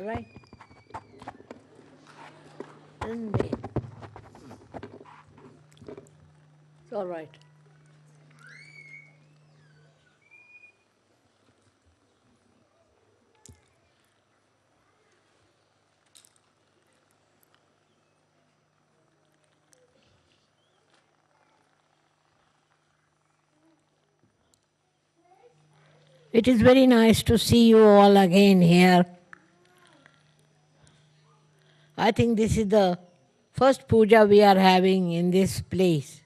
All right? And wait. It's all right. It is very nice to see you all again here. I think this is the first puja we are having in this place.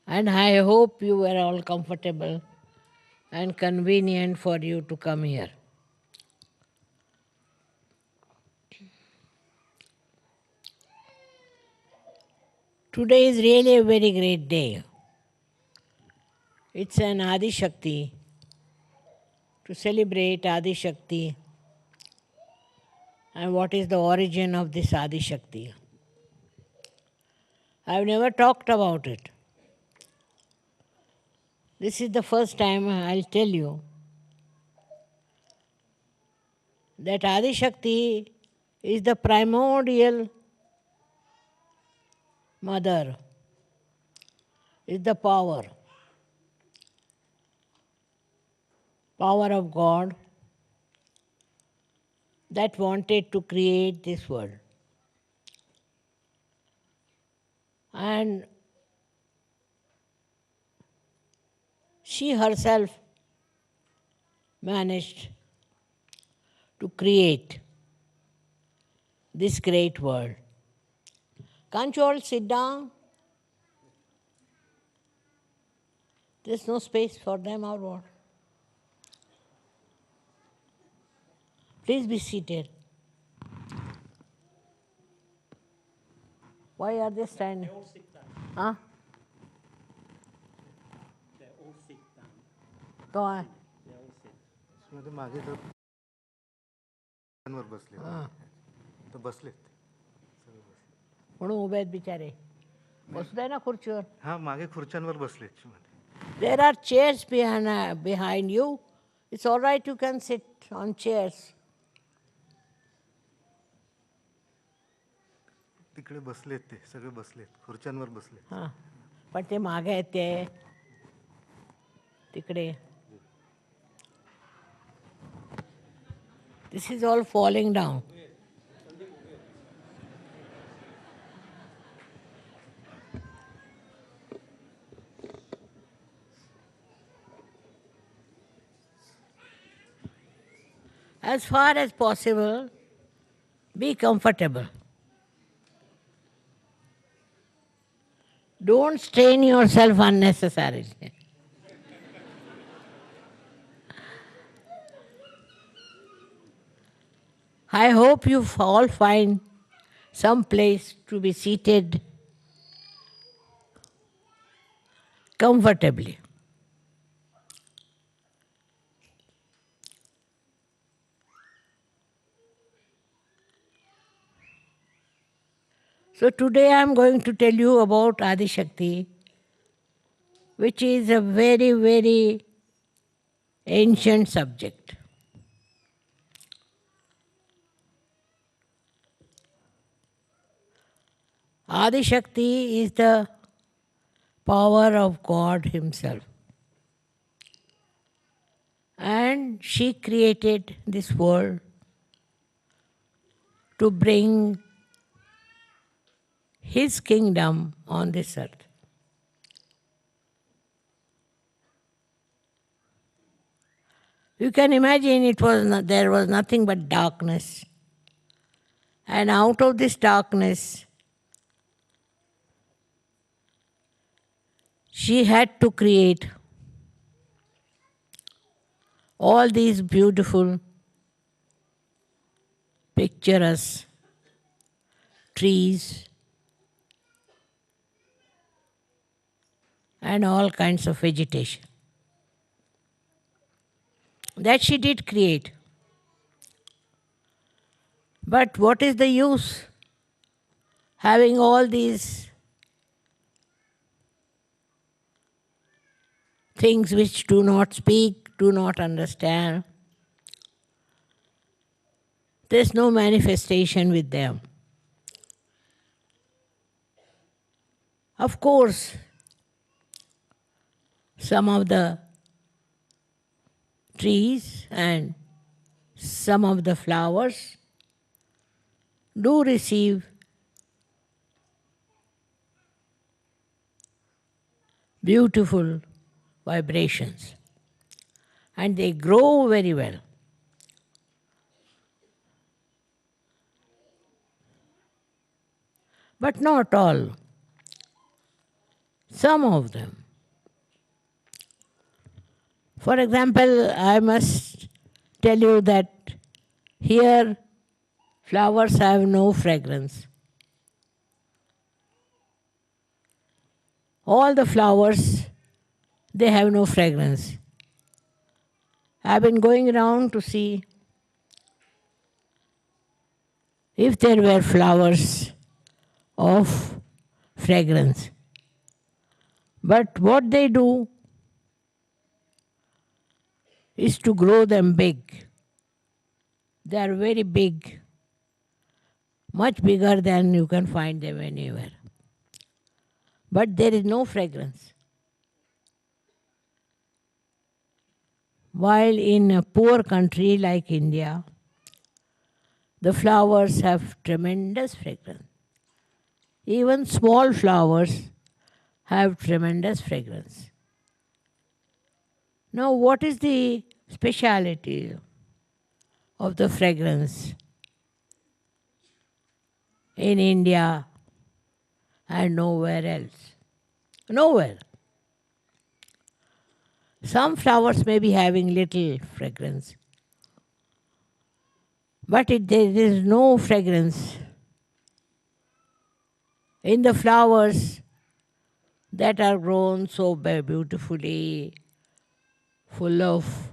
And I hope you were all comfortable and convenient for you to come here. Today is really a very great day. It's an Adi Shakti, to celebrate Adi Shakti and what is the origin of this Adi Shakti. I've never talked about it. This is the first time I'll tell you that Adi Shakti is the primordial mother, is the power of God that wanted to create this world. And she herself managed to create this great world. Can't you all sit down? There's no space for them or what? Please be seated. Why are they standing? They all sit down. Huh? They all sit down. तो आहे. They all sit. मध्ये मागे जर वर बसले तर बसलेत सगळे बसले. म्हणून उभे आहेत बिचारे. बसू दे ना खुर्चीवर. हा मागे खुर्च्यांवर बसलेत मध्ये. There are chairs behind you. It's all right, you can sit on chairs. तिकडे बसलेत ते सगळे बसलेत खुर्च्यांवर बसलेत. हां, पण ते मागे आहेत ते तिकडे. This is all falling down. As far as possible, be comfortable. Don't strain yourself unnecessarily. I hope you all find some place to be seated comfortably. So today I am going to tell you about Adi Shakti, which is a very, very ancient subject. Adi Shakti is the power of God Himself. And she created this world to bring His kingdom on this earth. You can imagine there was nothing but darkness. And out of this darkness, she had to create all these beautiful, picturesque trees and all kinds of vegetation. That she did create. But what is the use having all these things which do not speak, do not understand. There's no manifestation with them. Of course, some of the trees and some of the flowers do receive beautiful vibrations and they grow very well. But not all. Some of them. For example, I must tell you that here flowers have no fragrance. All the flowers, they have no fragrance. I've been going around to see if there were flowers of fragrance. But what they do is to grow them big. They are very big, much bigger than you can find them anywhere. But there is no fragrance. While in a poor country like India, the flowers have tremendous fragrance. Even small flowers have tremendous fragrance. Now, what is the speciality of the fragrance in India and nowhere else? Nowhere. Some flowers may be having little fragrance, but there is no fragrance in the flowers that are grown so beautifully, full of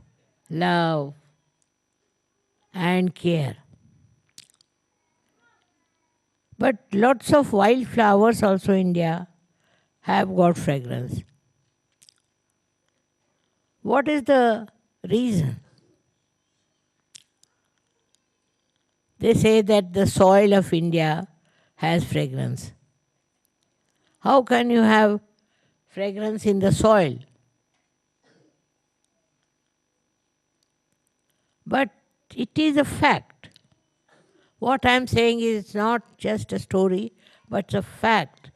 love and care. But lots of wild flowers also in India have got fragrance. What is the reason? They say that the soil of India has fragrance. How can you have fragrance in the soil? But it is a fact. What I am saying is not just a story, but a fact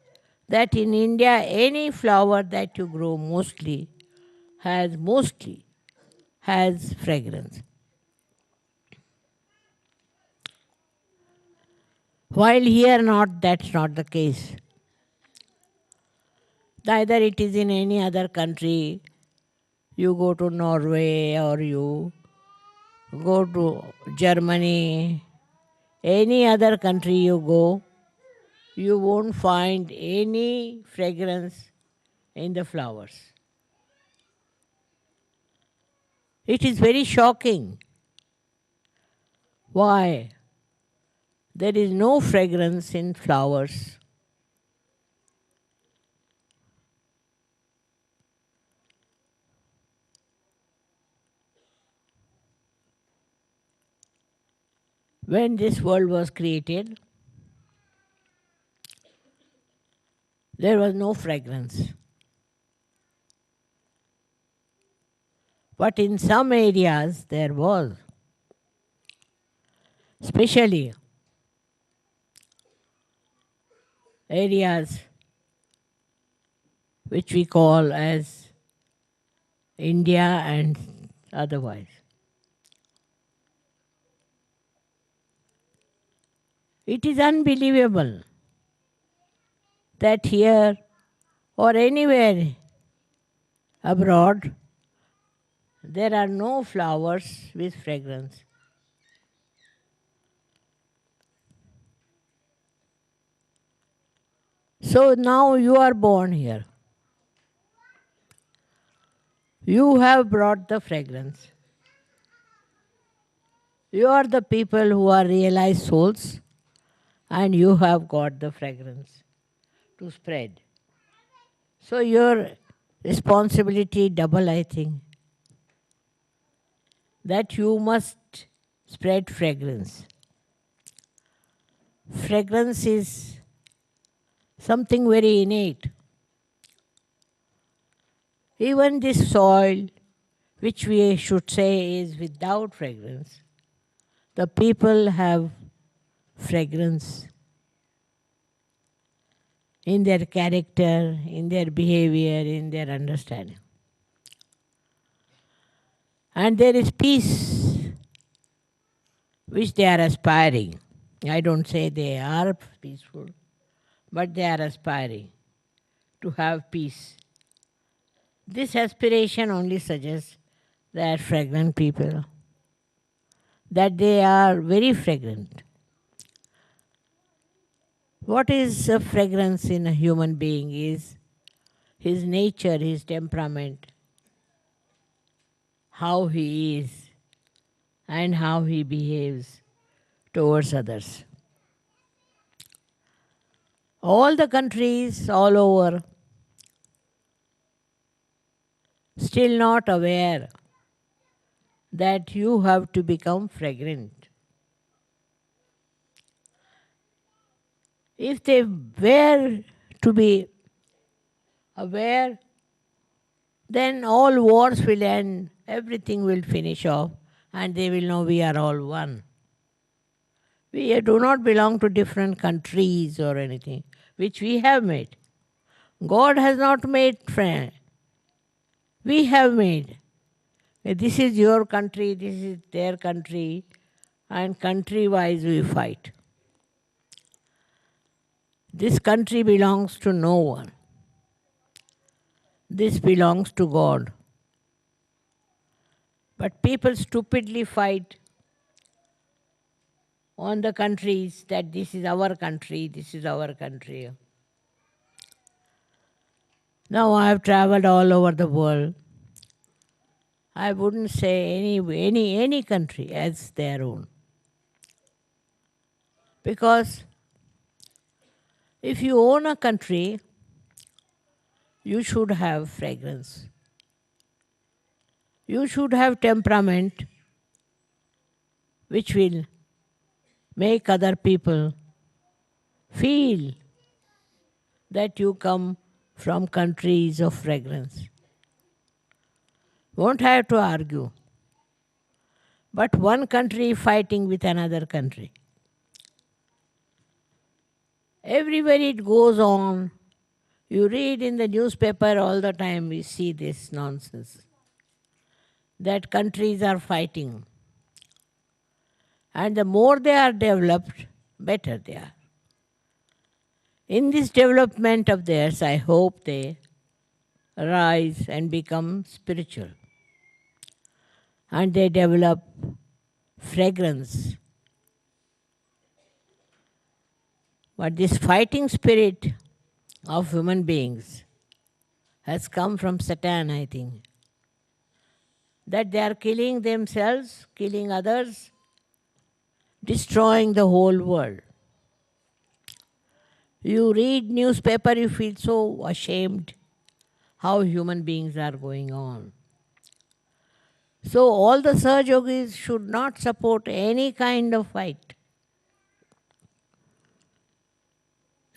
that in India, any flower that you grow mostly has fragrance. While here that's not the case. Neither it is in any other country. You go to Norway or you go to Germany, any other country you go, you won't find any fragrance in the flowers. It is very shocking. Why? There is no fragrance in flowers. When this world was created, there was no fragrance. But in some areas there was. Especially areas which we call as India and otherwise. It is unbelievable that here or anywhere abroad there are no flowers with fragrance. So now you are born here. You have brought the fragrance. You are the people who are realized souls, and you have got the fragrance to spread. So your responsibility double, I think. that you must spread fragrance. Fragrance is something very innate. Even this soil, which we should say is without fragrance, the people have fragrance in their character, in their behavior, in their understanding. And there is peace which they are aspiring. I don't say they are peaceful, but they are aspiring to have peace. This aspiration only suggests that fragrant people, that they are very fragrant. What is a fragrance in a human being is his nature, his temperament, how he is, and how he behaves towards others. All the countries all over still not aware that you have to become fragrant. If they were to be aware, then all wars will end, everything will finish off, and they will know we are all one. We do not belong to different countries or anything, which we have made. God has not made friend. We have made. This is your country, this is their country, and country-wise we fight. This country belongs to no one. This belongs to God. But people stupidly fight on the countries that this is our country, this is our country. Now I have traveled all over the world. I wouldn't say any country as their own. Because if you own a country, you should have fragrance. You should have temperament which will make other people feel that you come from countries of fragrance. Won't have to argue. But one country fighting with another country. Everywhere it goes on, you read in the newspaper all the time, we see this nonsense. That countries are fighting. And the more they are developed, better they are. In this development of theirs, I hope they rise and become spiritual. And they develop fragrance. But this fighting spirit of human beings has come from Satan, I think. That they are killing themselves, killing others, destroying the whole world. You read newspaper, you feel so ashamed how human beings are going on. So all the Sahaja Yogis should not support any kind of fight.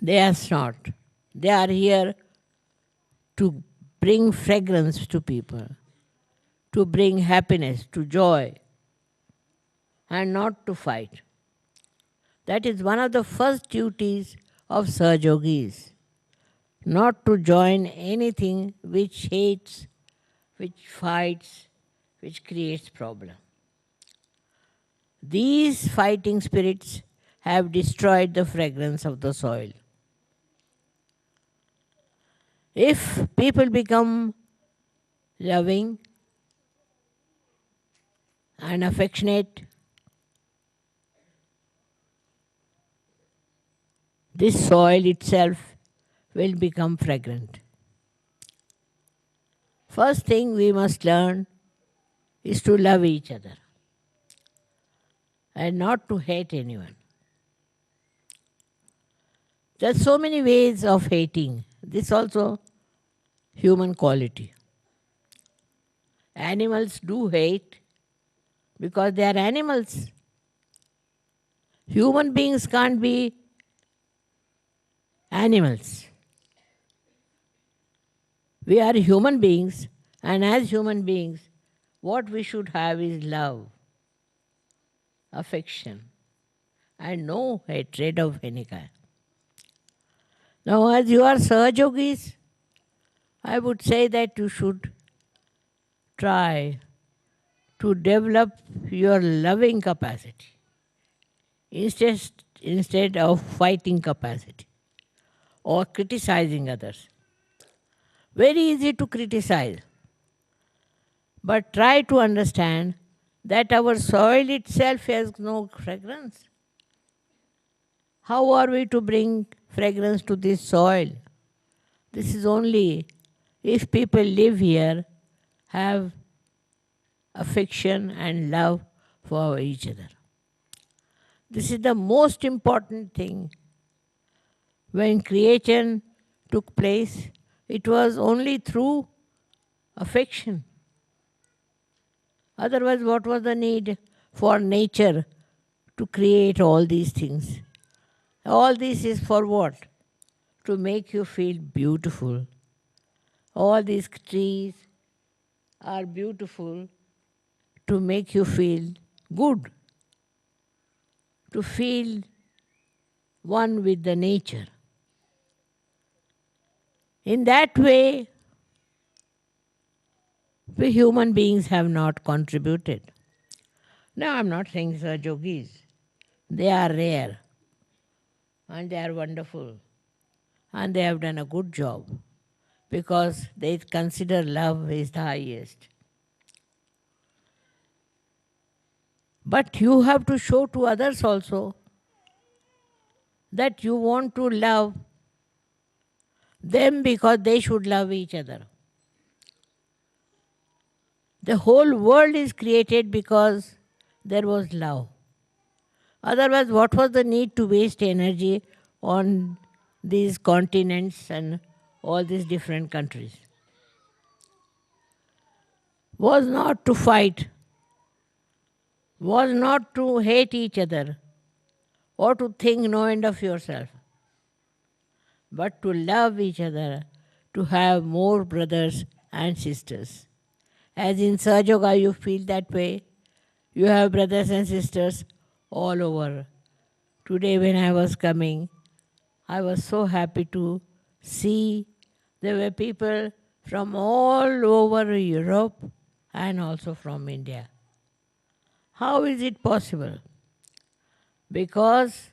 They are not. They are here to bring fragrance to people, to bring happiness, to joy, and not to fight. That is one of the first duties of Sahaja Yogis, not to join anything which hates, which fights, which creates problem. These fighting spirits have destroyed the fragrance of the soil. If people become loving and affectionate, this soil itself will become fragrant. First thing we must learn is to love each other and not to hate anyone. There are so many ways of hating. This also human quality. Animals do hate, because they are animals. Human beings can't be animals. We are human beings, and as human beings, what we should have is love, affection, and no hatred of any kind. Now, as you are Sahajogis, I would say that you should try to develop your loving capacity instead, instead of fighting capacity or criticizing others. Very easy to criticize, but try to understand that our soil itself has no fragrance. How are we to bring fragrance to this soil? This is only if people live here, have affection and love for each other. This is the most important thing. When creation took place, it was only through affection. Otherwise, what was the need for nature to create all these things? All this is for what? To make you feel beautiful. All these trees are beautiful to make you feel good, to feel one with the nature. In that way, we human beings have not contributed. Now, I'm not saying Sahajogis. They are rare and they are wonderful and they have done a good job because they consider love is the highest. But you have to show to others also that you want to love them because they should love each other. The whole world is created because there was love. Otherwise, what was the need to waste energy on these continents and all these different countries? Was not to fight, was not to hate each other or to think no end of yourself, but to love each other, to have more brothers and sisters. As in Sahajoga, you feel that way. You have brothers and sisters all over. Today when I was coming, I was so happy to see there were people from all over Europe and also from India. How is it possible? Because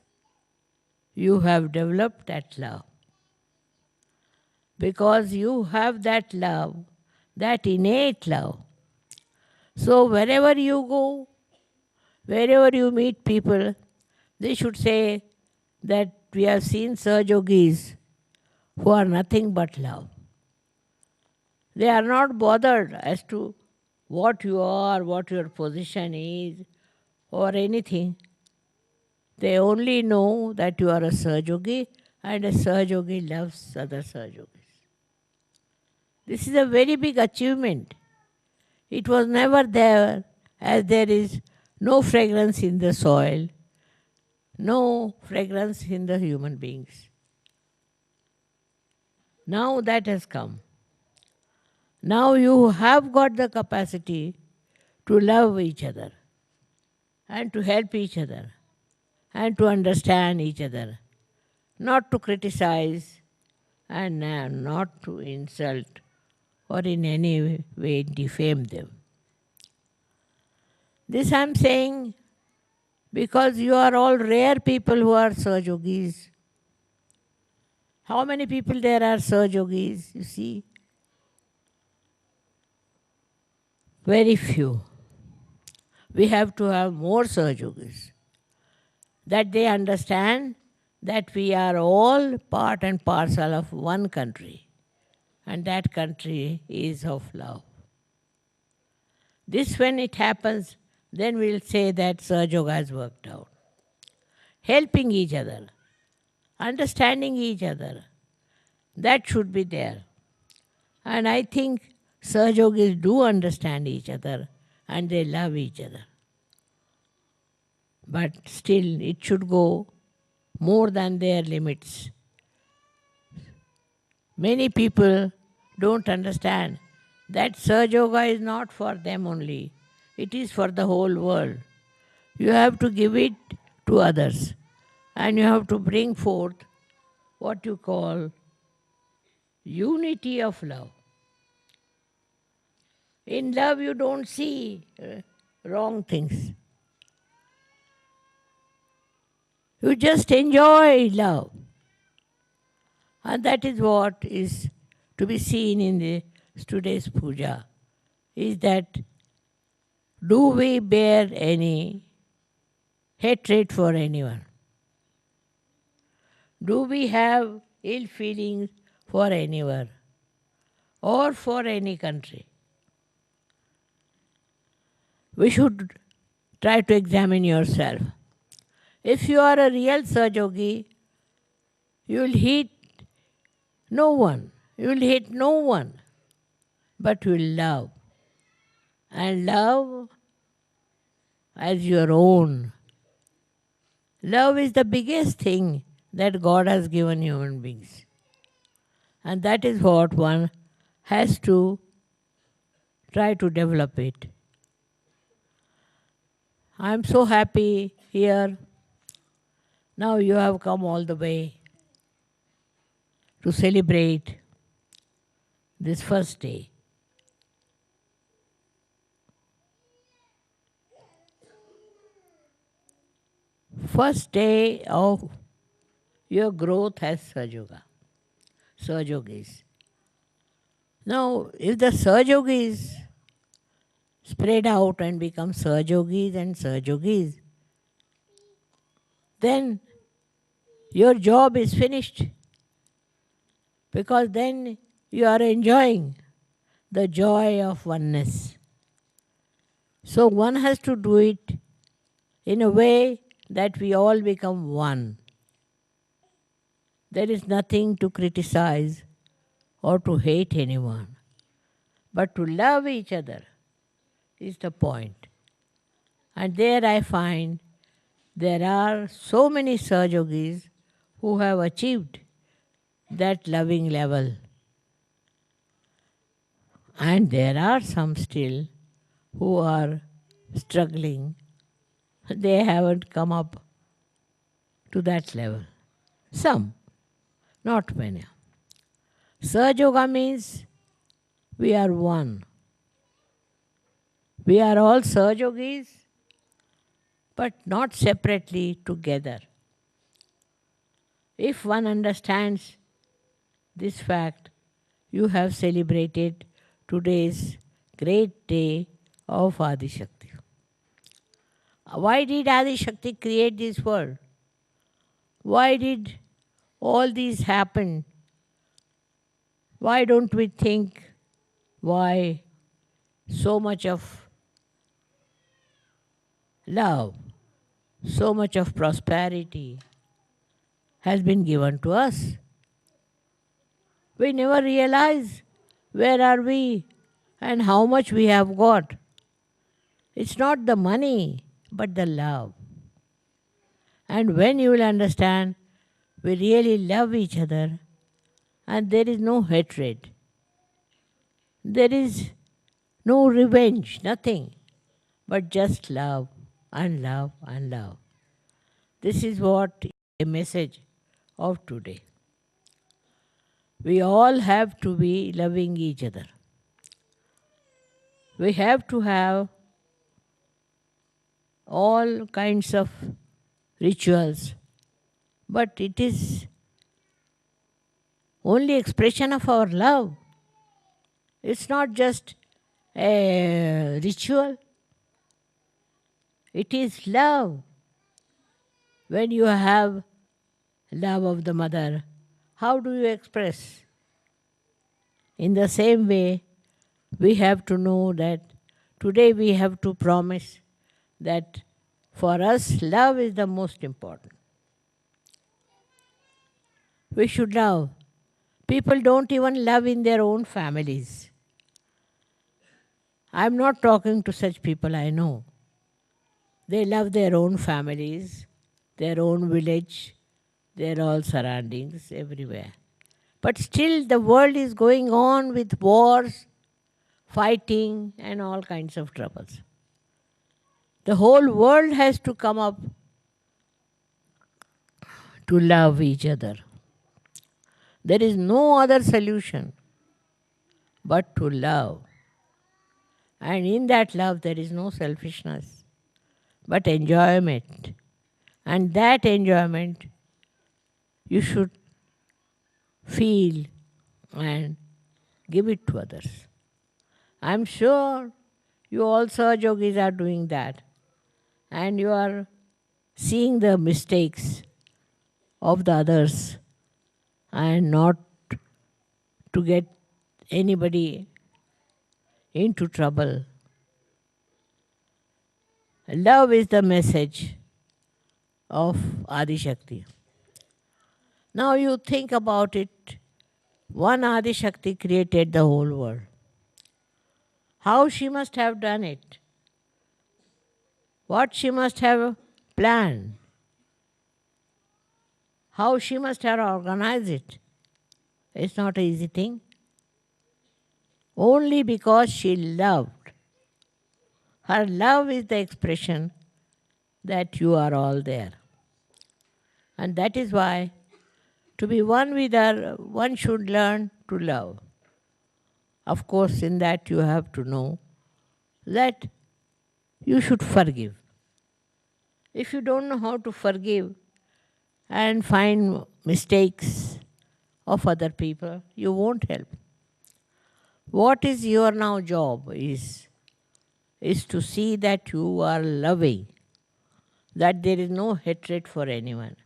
you have developed that love. Because you have that love, that innate love. So wherever you go, wherever you meet people, they should say that we have seen Sahajogis who are nothing but love. They are not bothered as to what you are, what your position is, or anything. They only know that you are a Sahajogi and a Sahajogi loves other Sahajogis. This is a very big achievement. It was never there, as there is no fragrance in the soil, no fragrance in the human beings. Now that has come. Now you have got the capacity to love each other and to help each other and to understand each other, not to criticize and not to insult or in any way defame them. This I am saying because you are all rare people who are Sahajogis. How many people there are Sahajogis, you see? Very few. We have to have more Sahajogis. That they understand that we are all part and parcel of one country. And that country is of love. This when it happens, then we'll say that Sahajoga has worked out. Helping each other, understanding each other, that should be there. And I think Sahajogis do understand each other and they love each other. but still it should go more than their limits. Many people don't understand that Sahaja Yoga is not for them only. It is for the whole world. You have to give it to others. And you have to bring forth what you call unity of love. In love, you don't see wrong things. You just enjoy love. And that is what is to be seen in today's puja, is that do we bear any hatred for anyone? Do we have ill feelings for anyone or for any country? We should try to examine yourself. If you are a real Sahajogi, you will hate no one. You will hate no one, but you will love. And love as your own. Love is the biggest thing that God has given human beings. And that is what one has to try to develop it. I am so happy here. Now you have come all the way to celebrate this first day. First day of your growth as Sahajogis. Now, if the Sahajogis spread out and become Sahajogis and Sahajogis, then your job is finished. Because then you are enjoying the joy of oneness. So one has to do it in a way that we all become one. There is nothing to criticize or to hate anyone, but to love each other is the point. And there I find there are so many Sahajogis who have achieved that loving level. And there are some still who are struggling. They haven't come up to that level. Some, not many. Sahaja Yoga means we are one. We are all Sahajogis, but not separately, together. If one understands this fact, you have celebrated today's great day of Adi Shakti. Why did Adi Shakti create this world? Why did all these happen? Why don't we think why so much of love, so much of prosperity has been given to us? We never realize where are we and how much we have got. It's not the money, but the love. And when you will understand, we really love each other and there is no hatred. There is no revenge, nothing, but just love and love and love. This is what a message of today. We all have to be loving each other. We have to have all kinds of rituals, but it is only expression of our love. It's not just a ritual. It is love. When you have love of the mother, how do you express? In the same way, we have to know that today we have to promise that for us, love is the most important. We should love. People don't even love in their own families. I'm not talking to such people, I know. They love their own families, their own village, their all surroundings everywhere. But still the world is going on with wars, fighting and all kinds of troubles. The whole world has to come up to love each other. There is no other solution but to love. And in that love there is no selfishness, but enjoyment. And that enjoyment you should feel and give it to others. I'm sure you also yogis are doing that. And you are seeing the mistakes of the others and not to get anybody into trouble. Love is the message of Adi Shakti. Now you think about it. One Adi Shakti created the whole world. How she must have done it? What she must have planned? How she must have organized it? It's not an easy thing. Only because she loved. Her love is the expression that you are all there. And that is why to be one with her, one should learn to love. Of course, in that you have to know that you should forgive. If you don't know how to forgive and find mistakes of other people, you won't help. What is your now job is to see that you are loving, that there is no hatred for anyone.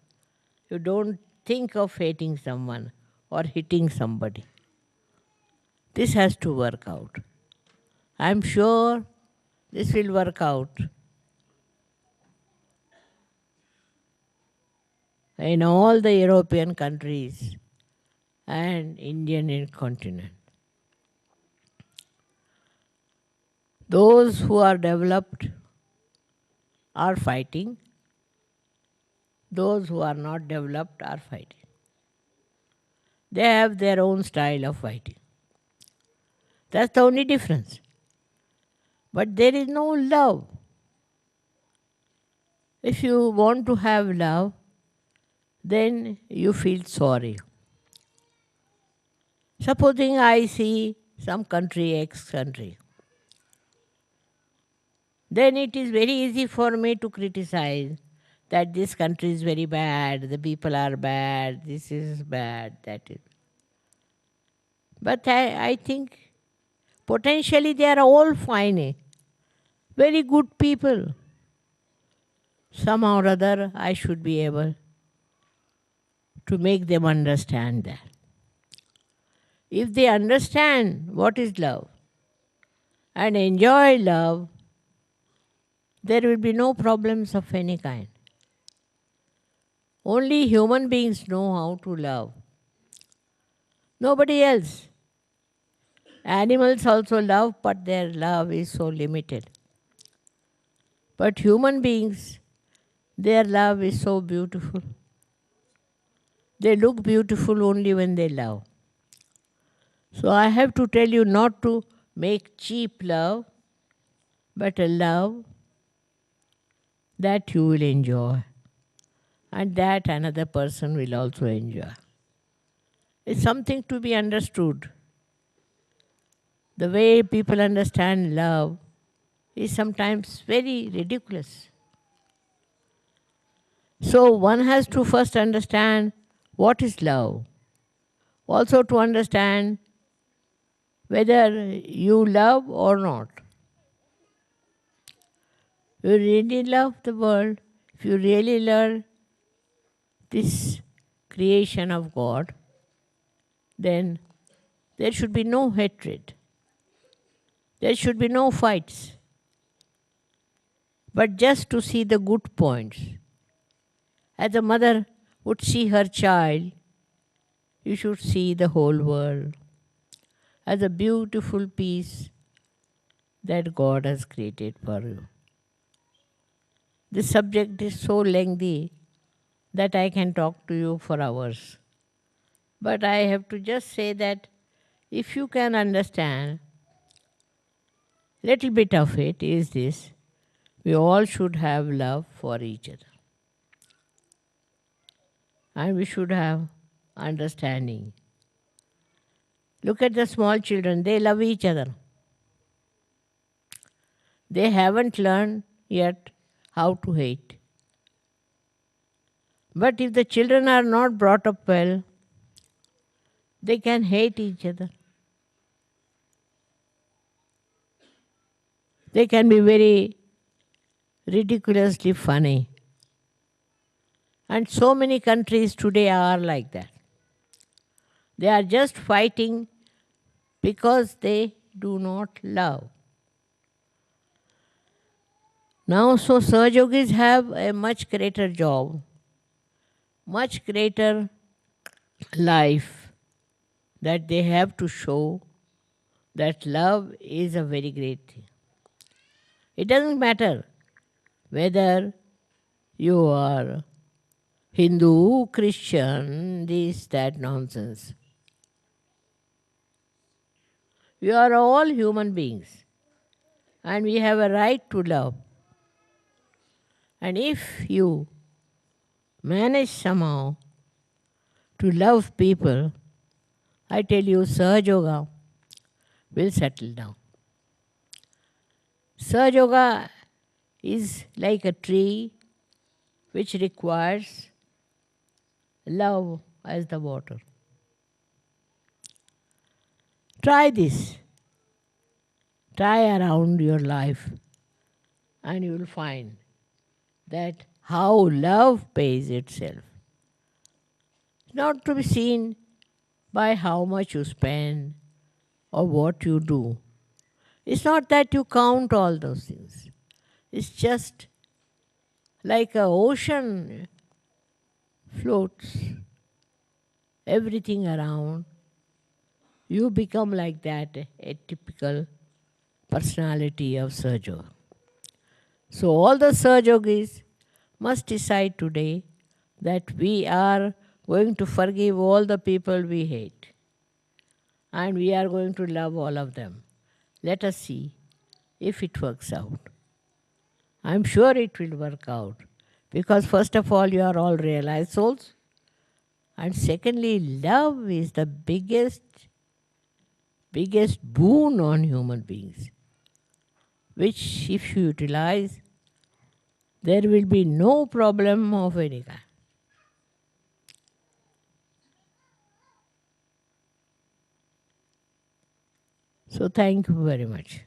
You don't think of hating someone or hitting somebody. This has to work out. I'm sure this will work out in all the European countries and Indian continent. Those who are developed are fighting. Those who are not developed are fighting. They have their own style of fighting. That's the only difference. But there is no love. If you want to have love, then you feel sorry. Supposing I see some country, X country, then it is very easy for me to criticize that this country is very bad, the people are bad, this is bad, that is. But I think potentially they are all fine, very good people. Somehow or other I should be able to make them understand that. If they understand what is love and enjoy love, there will be no problems of any kind. Only human beings know how to love. Nobody else. Animals also love, but their love is so limited. But human beings, their love is so beautiful. They look beautiful only when they love. So I have to tell you not to make cheap love, but a love that you will enjoy and that another person will also enjoy. It's something to be understood. The way people understand love is sometimes very ridiculous. So one has to first understand what is love. Also to understand whether you love or not. You really love the world, if you really love this creation of God, then there should be no hatred. There should be no fights. But just to see the good points. As a mother would see her child, you should see the whole world as a beautiful piece that God has created for you. This subject is so lengthy that I can talk to you for hours. But I have to just say that if you can understand, little bit of it is this: we all should have love for each other. And we should have understanding. Look at the small children, they love each other. They haven't learned yet how to hate. But if the children are not brought up well, they can hate each other. They can be very ridiculously funny. And so many countries today are like that. They are just fighting because they do not love. Now, so Sahajogis have a much greater job, much greater life, that they have to show that love is a very great thing. It doesn't matter whether you are Hindu, Christian, this, that nonsense. We are all human beings and we have a right to love. And if you manage somehow to love people, I tell you, Sahaja Yoga will settle down. Sahaja Yoga is like a tree which requires love as the water. Try this. Try around your life and you will find that how love pays itself. Not to be seen by how much you spend or what you do. It's not that you count all those things. It's just like an ocean floats everything around. You become like that, a typical personality of Sahaja Yoga. So all the Sahaja Yogis must decide today that we are going to forgive all the people we hate. And we are going to love all of them. Let us see if it works out. I'm sure it will work out. Because first of all, you are all realized souls. And secondly, love is the biggest boon on human beings, which if you utilize, there will be no problem of any kind. So thank you very much.